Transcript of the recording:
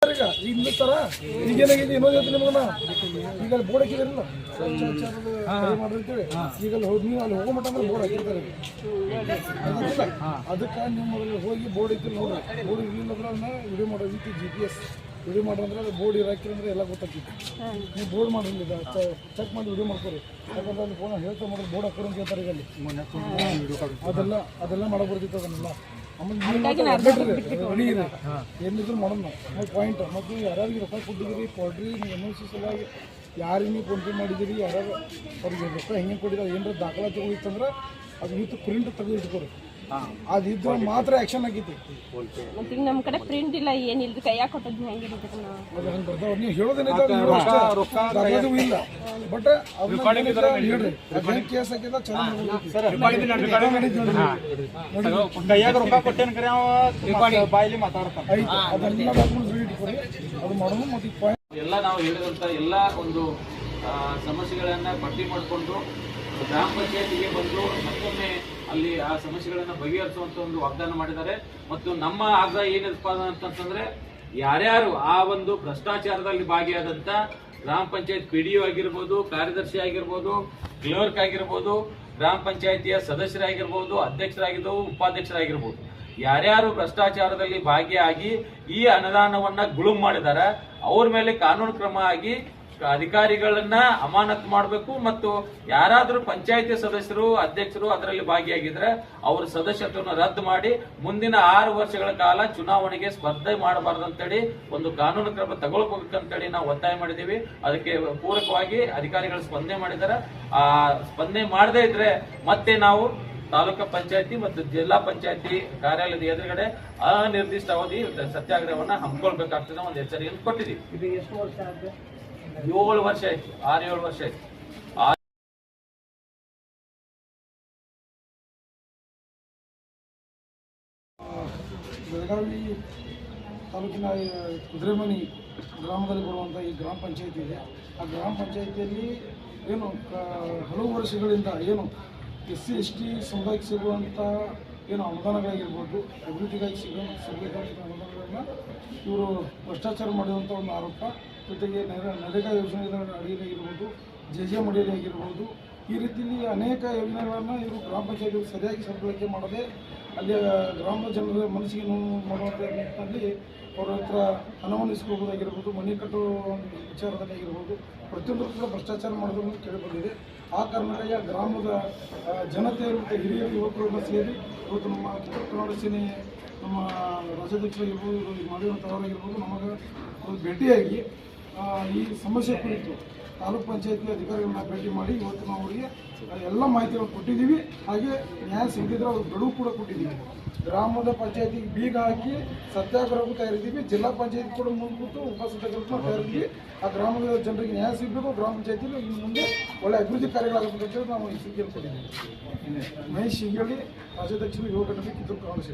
ಈಗ ತರ ಈಗೇನಾಗಿದೆ ಇನ್ನೊಂದು ಹೇಳ್ತೀನಿ ನಿಮಗನ ಈಗ ಅಲ್ಲಿ ಬೋರ್ಡ್ ಹಾಕಿದ್ರಲ್ಲ ಮಾಡಿರ್ತೇವೆ ಈಗ ಅಲ್ಲಿ ನೀವು ಅಲ್ಲಿ ಹೋಗೋ ಮಟ್ಟ ಅಂದ್ರೆ ಬೋರ್ಡ್ ಹಾಕಿರ್ತಾರೆ ಅದಕ್ಕೆ ನೀವು ಮೊದಲು ಹೋಗಿ ಬೋರ್ಡ್ ಐತಿ ನೋಡಿ ಬೋರ್ಡ್ ಇಲ್ಲಿಂದ್ರೆ ವಿಡಿಯೋ ಮಾಡೋ ರೀತಿ GPS ವಿಡಿಯೋ ಮಾಡ್ರಂದ್ರೆ ಅದು ಬೋರ್ಡ್ ಇರಾಕಿರಂದ್ರೆ ಎಲ್ಲ ಗೊತ್ತಾಗ್ತಿತ್ತು ನೀವು ಬೋರ್ಡ್ ಮಾಡಿರಲಿಲ್ಲ ಚೆಕ್ ಮಾಡಿ ವಿಡಿಯೋ ಮಾಡ್ಕೊರಿ ಯಾಕಂದ್ರೆ ಅಲ್ಲಿ ಫೋನ್ ಹೇಳ್ತಾ ಮಾಡೋದು ಬೋರ್ಡ್ ಹಾಕೋರು ಅಂತ ಹೇಳ್ತಾರೆ ಈಗ ಅಲ್ಲಿ ಅದೆಲ್ಲ ಮಾಡೋ ಬರ್ತಿತ್ತು ಅದನ್ನೆಲ್ಲ ಆಮೇಲೆ ಏನಿದ್ರು ಮಾಡೋಣ ನಾವು ಪಾಯಿಂಟ್ ಮತ್ತು ಯಾರ್ಯಾರಿಗೆ ರೊಕ್ಕ ಕೊಟ್ಟಿದ್ದೀರಿ ಕೊಡ್ರಿ ನೀವು NOC ಸಲುವಾಗಿ ಯಾರಿಗೆ ನೀವು ಫೋನ್ ಪೇ ಮಾಡಿದ್ದೀರಿ ಯಾರ್ಯಾರು ಅವ್ರಿಗೆ ರೊಕ್ಕ ಹೆಂಗೆ ಕೊಟ್ಟಿದ್ದಾರೆ ಏನಾರ ದಾಖಲಾತಿ ಹೋಗಿತ್ತಂದ್ರೆ ಅದು ಇವತ್ತು ಪ್ರಿಂಟ್ ತೆಗೆದು ಇಟ್ಕೊರಿ ಅದು ಇದ್ರೆ ಮಾತ್ರ ಆ್ಯಕ್ಷನ್ ಆಗೈತಿ ಮತ್ತೆ ಈಗ ನಮ್ಮ ಕಡೆ ಪ್ರಿಂಟ್ ಇಲ್ಲ ಏನಿಲ್ಲ ಕೈಯಾಗ ಕೊಟ್ಟದ್ದು ಹೆಂಗಿರುತ್ತೆ ಅದು ಹಂಗೆ ಬರ್ತಾವ ನೀವು ಹೇಳೋದೇನಿಲ್ಲ ಇಲ್ಲ ಬಟ್ ಹೇಳ್ರಿ ಅದು ಹೆಂಗೆ ಕೇಸ್ ಹಾಕಿದ ಚೆನ್ನಾಗಿ ಅದೆಲ್ಲ ಡಾಕ್ಯುಮೆಂಟ್ಸ್ ಇಟ್ಕೊರಿ ಅದು ಮಾಡೋದು ಮತ್ತು ಪಾಯಿಂಟ್ ಎಲ್ಲ ನಾವು ಹೇಳಿದಂಥ ಎಲ್ಲ ಒಂದು ಸಮಸ್ಯೆಗಳನ್ನು ಪಟ್ಟಿ ಮಾಡಿಕೊಂಡು ಗ್ರಾಮ ಪಂಚಾಯತಿಗೆ ಬಂದು ಮತ್ತೊಮ್ಮೆ ಅಲ್ಲಿ ಆ ಸಮಸ್ಯೆಗಳನ್ನು ಬಗೆಹರಿಸುವಂತ ಒಂದು ವಾಗ್ದಾನ ಮಾಡಿದ್ದಾರೆ ಮತ್ತು ನಮ್ಮ ಆಗ್ರಹ ಏನಿರಪ್ಪ ಅಂತಂದ್ರೆ ಯಾರ್ಯಾರು ಆ ಒಂದು ಭ್ರಷ್ಟಾಚಾರದಲ್ಲಿ ಭಾಗಿಯಾದಂತ ಗ್ರಾಮ ಪಂಚಾಯತ್ PDO ಆಗಿರ್ಬೋದು, ಕಾರ್ಯದರ್ಶಿ ಆಗಿರ್ಬೋದು, ಕ್ಲರ್ಕ್ ಆಗಿರ್ಬೋದು, ಗ್ರಾಮ ಪಂಚಾಯತಿಯ ಸದಸ್ಯರಾಗಿರ್ಬೋದು, ಅಧ್ಯಕ್ಷರಾಗಿರ್ಬೋದು, ಉಪಾಧ್ಯಕ್ಷರಾಗಿರ್ಬೋದು, ಯಾರ್ಯಾರು ಭ್ರಷ್ಟಾಚಾರದಲ್ಲಿ ಭಾಗಿಯಾಗಿ ಈ ಅನುದಾನವನ್ನ ಗುಳುಂ ಮಾಡಿದಾರ ಅವ್ರ ಮೇಲೆ ಕಾನೂನು ಕ್ರಮ ಆಗಿ ಅಧಿಕಾರಿಗಳನ್ನ ಅಮಾನತು ಮಾಡಬೇಕು ಮತ್ತು ಯಾರಾದರೂ ಪಂಚಾಯತಿ ಸದಸ್ಯರು ಅಧ್ಯಕ್ಷರು ಅದರಲ್ಲಿ ಭಾಗಿಯಾಗಿದ್ರೆ ಅವರ ಸದಸ್ಯತ್ವವನ್ನು ರದ್ದು ಮಾಡಿ ಮುಂದಿನ 6 ವರ್ಷಗಳ ಕಾಲ ಚುನಾವಣೆಗೆ ಸ್ಪರ್ಧೆ ಮಾಡಬಾರ್ದಂತೇಳಿ ಒಂದು ಕಾನೂನು ಕ್ರಮ ತಗೊಳ್ಬೇಕಂತೇಳಿ ನಾವು ಒತ್ತಾಯ ಮಾಡಿದ್ದೀವಿ. ಅದಕ್ಕೆ ಪೂರಕವಾಗಿ ಅಧಿಕಾರಿಗಳು ಸ್ಪಂದನೆ ಮಾಡಿದ್ದಾರೆ. ಆ ಸ್ಪಂದನೆ ಮಾಡದೇ ಇದ್ರೆ ಮತ್ತೆ ನಾವು ತಾಲೂಕಾ ಪಂಚಾಯತಿ ಮತ್ತು ಜಿಲ್ಲಾ ಪಂಚಾಯತಿ ಕಾರ್ಯಾಲಯದ ಎದುರುಗಡೆ ಅನಿರ್ದಿಷ್ಟ ಅವಧಿ ಸತ್ಯಾಗ್ರಹವನ್ನ ಹಮ್ಮಿಕೊಳ್ಬೇಕಾಗ್ತದೆ ಒಂದು ಎಚ್ಚರಿಕೆಯನ್ನು ಕೊಟ್ಟಿದ್ದೀವಿ. 7 ವರ್ಷ ಆಯ್ತು, 6-7 ವರ್ಷ ಆಯ್ತು. ಬೆಳಗಾವಿ ತಾಲೂಕಿನ ಕುದುರೆಮನಿ ಗ್ರಾಮದಲ್ಲಿ ಬರುವಂಥ ಈ ಗ್ರಾಮ ಪಂಚಾಯತಿ ಇದೆ. ಆ ಗ್ರಾಮ ಪಂಚಾಯತಿಯಲ್ಲಿ ಏನು ಹಲವು ವರ್ಷಗಳಿಂದ ಏನು SC ST ಸಮುದಾಯಕ್ಕೆ ಸಿಗುವಂಥ ಏನು ಅನುದಾನಗಳಾಗಿರ್ಬೋದು, ಅಭಿವೃದ್ಧಿಗಾಗಿ ಸಿಗಬೇಕಾದಂಥ ಅನುದಾನಗಳನ್ನ ಇವರು ಭ್ರಷ್ಟಾಚಾರ ಮಾಡಿರುವಂಥ ಒಂದು ಆರೋಪ, ಜೊತೆಗೆ ನರೇಗಾ ಯೋಜನೆಗಳ ಅಡಿಯಲ್ಲಿರ್ಬೋದು, JJM ಅಡಿಯಲ್ಲಿರ್ಬೋದು, ಈ ರೀತಿಯಲ್ಲಿ ಅನೇಕ ಯೋಜನೆಗಳನ್ನು ಇವರು ಗ್ರಾಮ ಪಂಚಾಯತಿ ಸರಿಯಾಗಿ ಸದ್ಬಳಕೆ ಮಾಡದೆ ಅಲ್ಲಿಯ ಗ್ರಾಮದ ಜನರ ಮನಸ್ಸಿಗೆ ನೋವು ಮಾಡುವಂಥ ನಿಟ್ಟಿನಲ್ಲಿ ಅವರ ಹತ್ರ ಹಣವನ್ನು ಇಸ್ಕೋಬೋದಾಗಿರ್ಬೋದು, ಮನೆ ಕಟ್ಟುವ ವಿಚಾರದಲ್ಲಿ ಆಗಿರ್ಬೋದು, ಪ್ರತಿಯೊಂದರೂ ಕೂಡ ಭ್ರಷ್ಟಾಚಾರ ಮಾಡೋದನ್ನು ಕೇಳಿಬಂದಿದೆ. ಆ ಕಾರಣಕ್ಕಾಗಿ ಆ ಗ್ರಾಮದ ಜನತೆ ಮತ್ತು ಹಿರಿಯ ಯುವಕರನ್ನು ಸೇರಿ ಇವತ್ತು ನಮ್ಮ ಉತ್ತರ ಕನ್ನಡ ಸೇನೆ ನಮ್ಮ ರಾಜ್ಯಾಧ್ಯಕ್ಷರಾಗಿರ್ಬೋದು, ಮಾಡಿರುವಂಥವರಾಗಿರ್ಬೋದು, ನಮಗೆ ಭೇಟಿಯಾಗಿ ಈ ಸಮಸ್ಯೆ ಕುರಿತು ತಾಲೂಕು ಪಂಚಾಯತಿ ಅಧಿಕಾರಿಗಳನ್ನ ಭೇಟಿ ಮಾಡಿ ಇವತ್ತು ನಾವು ಅವರಿಗೆ ಎಲ್ಲ ಮಾಹಿತಿಗಳನ್ನು ಕೊಟ್ಟಿದ್ದೀವಿ. ಹಾಗೆ ನ್ಯಾಯ ಸಿಗದಿದ್ರೆ ಅವ್ರ ಗಡುವು ಕೂಡ ಕೊಟ್ಟಿದ್ದೀವಿ. ಗ್ರಾಮದ ಪಂಚಾಯತಿಗೆ ಬೀಗ ಹಾಕಿ ಸತ್ಯಾಗ್ರಹಕ್ಕೂ ತಯಾರಿದ್ದೀವಿ, ಜಿಲ್ಲಾ ಪಂಚಾಯತಿ ಕೂಡ ಮುಂದ್ಬಿಟ್ಟು ಉಪಸತ್ಯಾಗ್ರಹಕ್ಕೂ ತಯಾರಿದ್ದೀವಿ. ಆ ಗ್ರಾಮದ ಜನರಿಗೆ ನ್ಯಾಯ ಸಿಗಬೇಕು, ಗ್ರಾಮ ಪಂಚಾಯತಿಲಿ ಇನ್ನು ಮುಂದೆ ಒಳ್ಳೆ ಅಭಿವೃದ್ಧಿ ಕಾರ್ಯಗಳಾಗಬೇಕು ಅಂತೇಳಿ ನಾವು ಈ ಸುದ್ದಿಯನ್ನು ಕೊಟ್ಟಿದ್ದೀವಿ. ಮಹೇಶ್ ಶಿಂಗಳಿ, ರಾಜ್ಯಾಧ್ಯಕ್ಷರು, ಯುವ ಘಟನೆ, ಕಿತ್ತೂರು ಕಾಂಗ್ರೆಸ್.